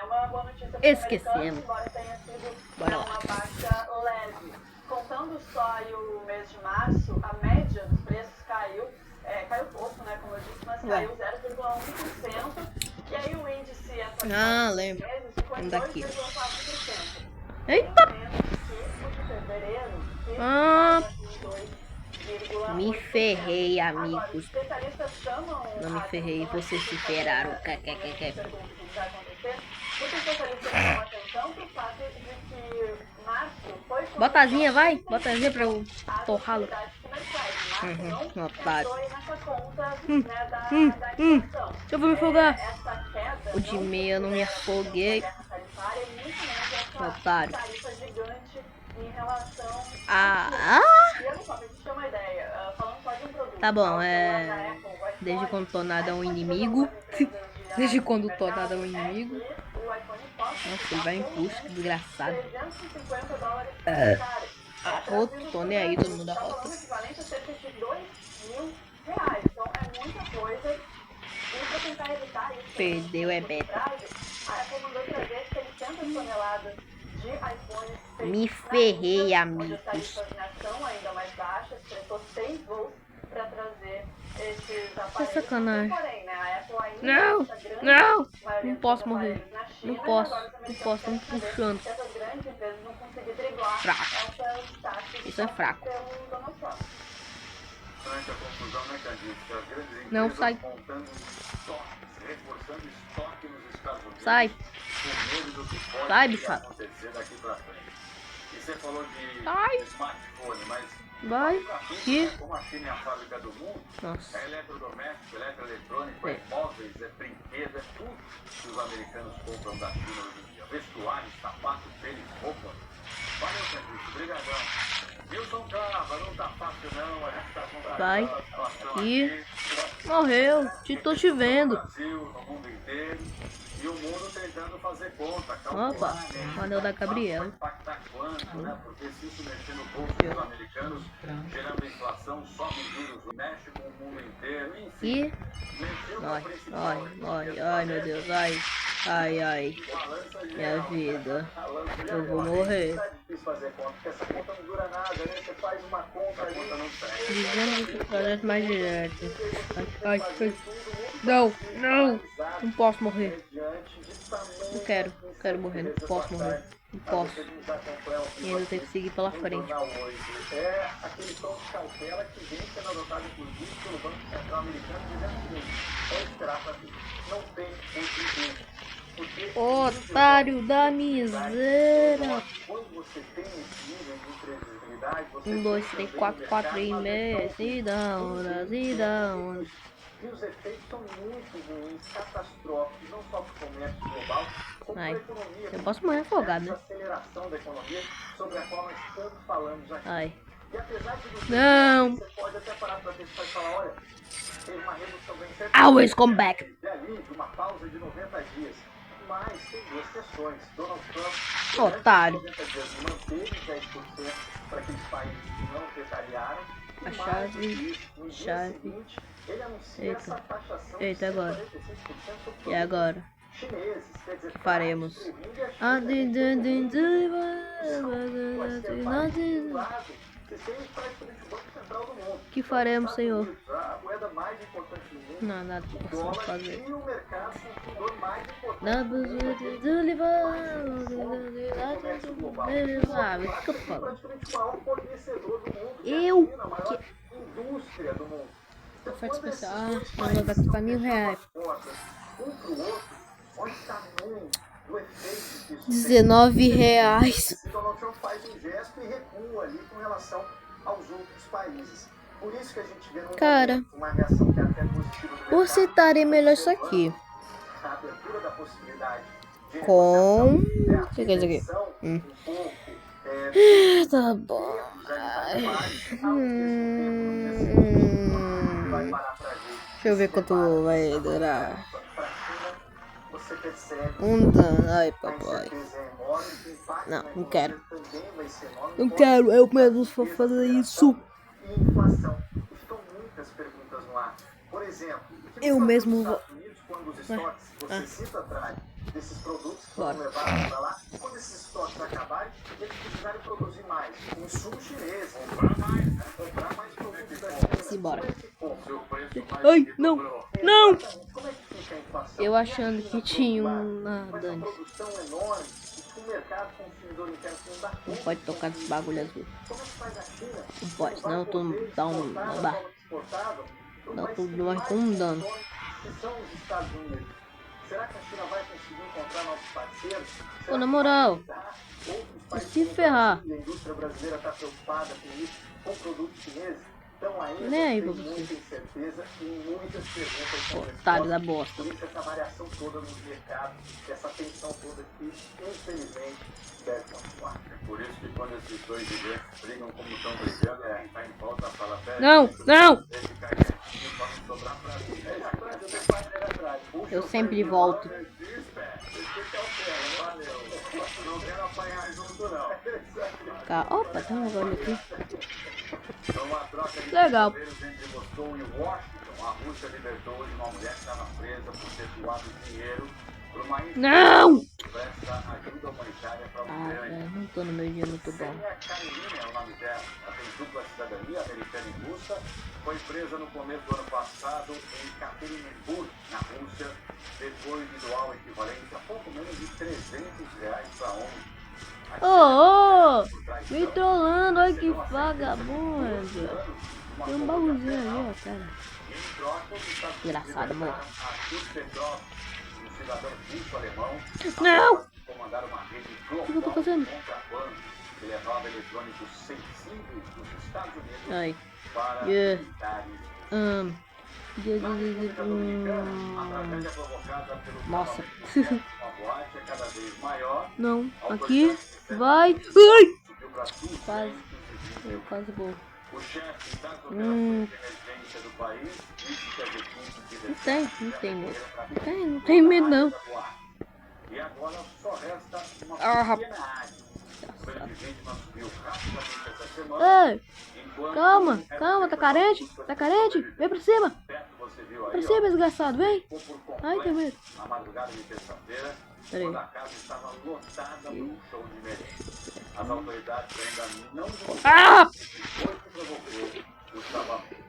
uma boa notícia para os Esquecemos. americanos, embora tenha sido Bora lá. uma baixa leve. Contando só aí o mês de março, a média dos preços caiu pouco, né, como eu disse, mas caiu 0,1%. E aí o índice atualizado lembro. meses ficou em Daqui. 2,4%. Eita! Menos que o de fevereiro, que Ah, estava em 2,8%. me ferrei, Agora, amigos. especialistas chamam Não me ferrei, vocês se ferraram. Muitos especialistas chamam atenção para o fato de que março foi Botazinha, vai. Botazinha pra eu torrá-lo. não Otário. entrou aí nessa conta, né, da inflação. Deixa eu me afogar. Essa queda O de meia eu não me afoguei. Otário. Tarifa gigante em relação Ah! E olha só, pra gente ter uma ideia, falando só de um produto. Tá bom, o celular da Apple, o iPhone, desde quando o tornado é um iPhone inimigo. chegou a empresas de Desde iOS quando no o tornado é um mercado, inimigo. que o iPhone possa Nossa, ele custar vai em pelo custo, que menos desgraçado. $350 É. caro. Outro, tô nem aí, todo mundo Tá arrota. falando equivalente a cerca de R$2.000. Então é muita coisa. E pra tentar evitar isso, Perdeu é beta. a Apple mandou trazer 600 toneladas de iPhones. Me ferrei, onde as amigos. tarifas, né, são ainda mais baixas, prestou 6 voos para trazer esses Que aparelhos. sacanagem. Porém, né, a Apple ainda Não, essa grande não. maioria Não dos posso morrer. aparelhos na China, Não e posso, agora os não americanos posso, tô me querem saber puxando. se essas grandes empresas vão conseguir driblar Fraco. essas taxas Isso é fraco. pelo Donald Trump. Durante a confusão, né, Candice? As grandes empresas Não, sai. montando estoques, reforçando estoque nos Estados Unidos. Sai. Com medo do que pode Sai, bicho. acontecer daqui pra frente. E você falou de Sai. smartphone, mas Vai. que? Como a China é a fábrica do mundo, Nossa. é eletrodoméstico, eletroeletrônico, é móveis, é brinquedo, é tudo que os americanos compram da China hoje em dia. Vestuário, sapato, tênis, roupa. Valeu, Candice. Obrigadão. Wilson Cava, não tá fácil não, a gente tá com Vai. a situação E aqui. morreu. Tô te vendo. No Brasil, no mundo inteiro. E o mundo tentando fazer conta, Opa. né? Valeu da Gabriela. Vai impactar quanto, né? Porque se isso mexer no bolso dos americanos, gerando inflação, sobe juros, mexe com o mundo inteiro, enfim. E Mexeu no ai, principal. ai, ai, ai, meu Deus, ai, ai, ai, minha vida, eu vou morrer. Tá difícil fazer conta, porque essa conta não dura nada, né? Você faz uma conta, a conta não serve. Dizendo que projeto mais direto. Ai, ai, não, não, não posso morrer. Não quero morrer, não posso morrer, não posso. E ainda tenho que seguir pela frente. É aquele tom de cautela que vem sendo adotado inclusive pelo Banco Central Americano, dizendo o seguinte: é esperar para ver, não tem outro jeito. Otário da miséria. Quando você tem esse nível de imprevisibilidade, você 1, 2, 3, 4, 4 e meio. Se dá onda, se dá onda. E os efeitos são muito ruins, catastróficos, não só para o comércio global, como para a economia. Eu posso morrer afogado, né? Essa aceleração da economia sobre a qual nós tanto falamos aqui. Ai. E apesar de Não. você pode até parar para pensar e falar, olha, teve uma redução bem Always come back. de alívio, uma pausa de 90 dias. Mas tem duas questões. Donald Trump, Otário. 90 dias, manteve 10% para aqueles países que não retaliaram. A E chave, mais do que isso, no dia chave. seguinte, ele anuncia Eita. essa taxação Eita, de agora. 46% sobre E agora? chineses. Quer dizer, Faremos. previne a China, que tem praticamente o Banco Central do mundo. Que faremos, Senhor? A moeda mais importante do mundo. Não, nada que possamos fazer. E o mercado consumidor mais importante Ah, do mundo. me fica falando. Praticamente o maior fornecedor do mundo. Eu A maior indústria do mundo. Oferta especial. Ah, não vai custar R$1.000. Um pro outro, olha o tamanho do efeito que isso tem. R$19. E Donald Trump faz um gesto e recua ali com relação aos outros países. Por isso que a gente vê Cara, uma reação que é até positiva do por citarem melhor isso aqui. a abertura da possibilidade de Com... negociação, O que é isso aqui? um pouco, Tá bom. vai parar pra gente. Deixa eu ver quanto vai durar. Pra China, você percebe Ai, a papai. incerteza é enorme, o impacto Não, na não quero. economia também vai ser enorme. Não quero, eu mesmo vou fazer isso. E inflação. E ficam muitas perguntas no ar. Por exemplo, o que Eu nos mesmo Estados Unidos, quando os estoques que você cita atrás desses produtos que Bora. foram levados para lá. E quando esses estoques acabarem, eles precisarem produzir mais. Um insumo chinês, comprar mais produtos da China. Simbora. Seu preço mais Ai, que não. dobrou. Não! Exatamente. Como é que fica a inflação? Eu achando E a que China, tinha por outro um... lado, Ah, com essa dane. produção enorme, e o mercado consumidor interno não dá Não conta pode de tocar nesse consumir. bagulho azul. Como é que faz a China? Não pode, senão eu tô dá um... Exportar, Dá. forma exportável, pro Dá país tudo que mais mais com um dano. consome, que são os Estados Unidos. Será que a China vai conseguir encontrar novos parceiros? Pô, Será na que moral, vai ajudar outros países se como o ferrar. Brasil? E a indústria brasileira está preocupada com isso, com produtos chineses. Então ainda Nem aí tem pra você. muita incerteza e muitas perguntas Pô, sem otário da resposta. bosta. Por isso essa variação toda nos mercados, essa tensão toda que, infelizmente, deve continuar. É por isso que quando esses dois gigantes brigam como estão brigando, quem está em volta fala, Não, não! esse cara quietinho pode sobrar pra mim. Eu sempre volto. Não quero apanhar junto, não. Opa, tem um bagulho aqui. Numa troca de Legal. prisioneiros entre Moscou e Washington, a Rússia libertou hoje uma mulher que estava presa por ter doado dinheiro para uma Não! que presta ajuda humanitária para a Ah, Ucrânia. velho, não tô no meu dia muito bom. Sênia Karenina é o nome dela. Ela tem dupla cidadania americana e russa. Foi presa no começo do ano passado em Ekaterinburg, na Rússia, depois de doar o equivalente a pouco menos de R$300 para a ONU. Ô, me trollando, olha que vagabundo. Tem um baúzinho ali, ó, cara. Engraçado, amor. Um cidadão russo-alemão Não! comandaram uma rede O que eu tô global de fazendo? contrabando que levava eletrônicos sensíveis dos Estados Unidos Ai. para Yeah. militares. Dia. A tragédia provocada pelo Nossa. uma boate é cada vez maior. Não, aqui. Vai. Ai! Subiu para Quase. 220 Eu quase vou. O chefe das operações de emergência do país disse que as equipes de Não tem medo. Não tem medo não. E agora só resta uma Ah, pequena área. O número de vítimas subiu rapidamente essa semana. Ei, calma, tá carente? Tá carente? Vem pra cima. Perto você viu Pra aí, cima, desgraçado, vem. ficou por Ai, que completo medo. na madrugada de terça-feira, Peraí. quando a casa estava lotada por um show de merengue. As autoridades ainda não Ah! foi que provocou o salvamento.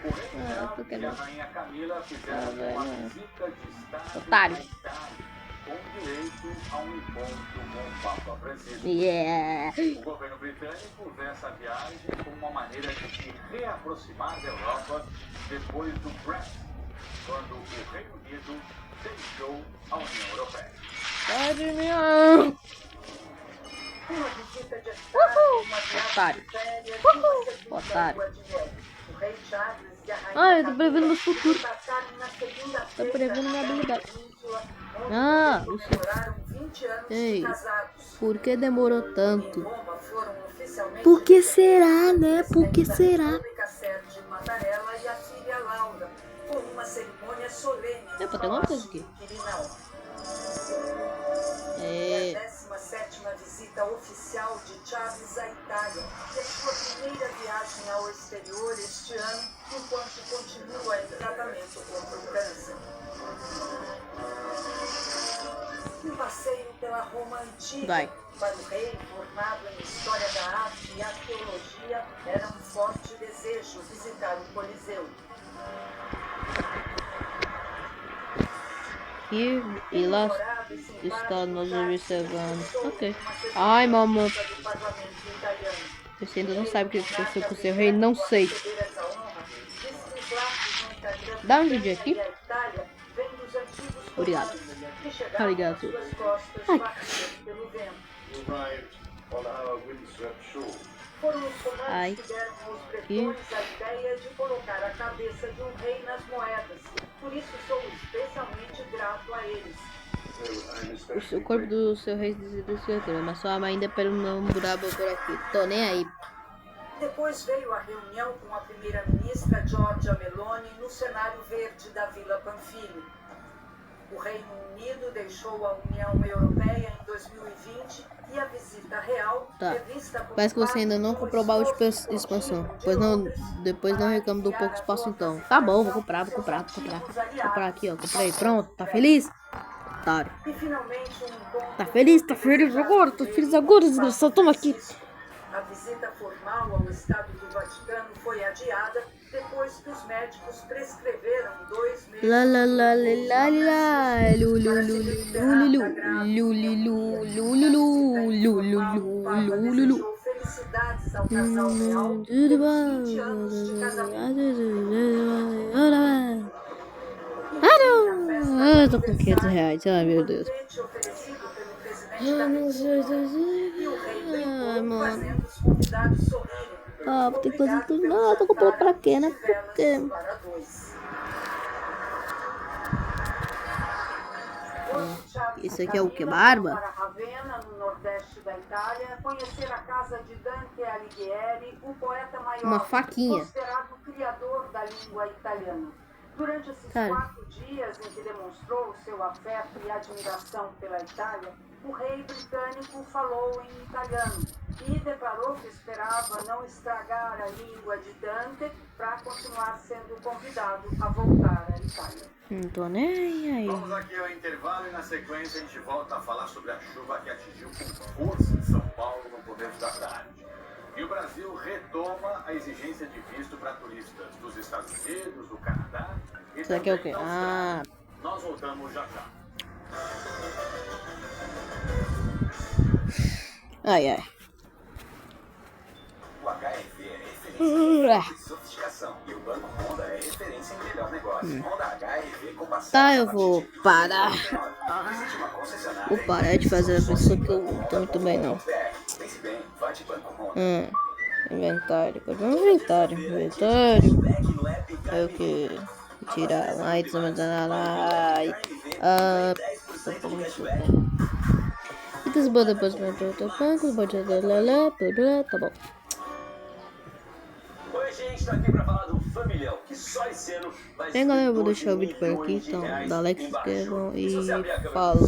O rei Ah, tô Charles e a querendo. rainha Camila fizeram uma visita de estado Otário. à Itália, com direito a um encontro com o Papa Francisco. Yeah. O governo britânico vê essa viagem como uma maneira de se reaproximar da Europa depois do Brexit, quando o Reino Unido deixou a União Europeia. Pode me. Uma visita de Estado, uma viagem Otário. de férias, uma segunda Otário. lua de mel. O rei Charles e a rainha Ai, eu tô Camila prevendo meu futuro. passaram na segunda-feira Tô prevendo minha na habilidade. península, onde Ah, eles comemoraram 20 anos Ei, de casados. por que demorou Em tanto? Roma foram oficialmente Por que recebidos será, né? pelo Por que presidente da será? República, Sérgio Mattarella, e a filha Laura, por uma cerimônia solene no Epa, tem uma coisa Palácio aqui. Quirinal. É. É a 17ª visita oficial de Charles à Itália e a sua primeira viagem ao exterior este ano, enquanto continua em tratamento contra o câncer. Um passeio pela Roma antiga. Vai. Para o rei, formado em história da arte e arqueologia, era um forte desejo visitar o Coliseu. E lá está nos observando. Ok. Ai, mamãe. Você ainda não sabe o que aconteceu com o seu rei? Não sei. Dá um vídeo aqui. Obrigado. Obrigado. Ai. Foram os Ai. comandos que deram aos bretões a ideia de colocar a cabeça de um rei nas moedas. Por isso sou especialmente grato a eles. O corpo do seu rei desapareceu, mas sua mãe ainda pelo não brabo por aqui. Tô nem aí. Depois veio a reunião com a primeira-ministra Giorgia Meloni no cenário verde da Vila Pamphili. O Reino Unido deixou a União Europeia em 2020 e a visita real Tá. é vista como Parece que você ainda não parte do comprou o baú de esforço expansão. contínuo de Pois não, Londres depois não reclamo do pouco espaço então. Tá bom, vou comprar. Vou comprar aqui, ó. Comprei, pronto. Tá feliz? otário. E finalmente um ponto. Tá feliz agora, desgraçado, toma aqui. A visita formal ao Estado do Vaticano foi adiada depois que os médicos prescreveram 2 meses Lá, lá, lá, lá, lá, lá, lu, lu, para lu, se lu, recuperar lu, da grave lu, lu, pneumonia. lu, lu, lu, A visita lu, lu, informal, lu, o Papa lu, lu. desejou felicidades ao casal real pelos 20 anos de casamento. Eu tô com 500 reais, ai meu Deus. Banquete oferecido pelo presidente da República e o rei Ai, brincou, mano. fazendo os convidados sorrirem. Ah, vou ter que fazer Obrigado tudo. pelo Não, eu tô comprando pra jantar quê, né? de velas Porque... para dois. Hoje, Charles Isso aqui é o que? Camila Barba? foi para Ravenna, no nordeste da Itália, conhecer a casa de Dante Alighieri, o poeta maior, Uma faquinha. considerado o criador da língua italiana. Durante esses Cara. 4 dias em que demonstrou seu afeto e admiração pela Itália, o rei britânico falou em italiano e declarou que esperava não estragar a língua de Dante para continuar sendo convidado a voltar à Itália. Não tô nem aí. Vamos aqui ao intervalo e na sequência a gente volta a falar sobre a chuva que atingiu com força em São Paulo no começo da tarde. E o Brasil retoma a exigência de visto para turistas dos Estados Unidos, do Canadá e Isso aqui é o também quê? da Ah, Austrália. Nós voltamos já já. ai, ai. O HF é referência em sofisticação e o Banco Honda é referência em melhor negócio. Honda HF com bastante. Tá, eu vou parar. Vou parar de fazer a pessoa que eu não tô muito bem, não. Pense bem, vá de Banco Honda. Inventário. Cadê o inventário? Inventário. É o que? Tirar lá e tá bom. Oi, gente, tá aqui pra falar do Familhão, que só esse ano vai Bem, galera, eu vou deixar o vídeo por aqui, então dá like, se inscrevam e falou.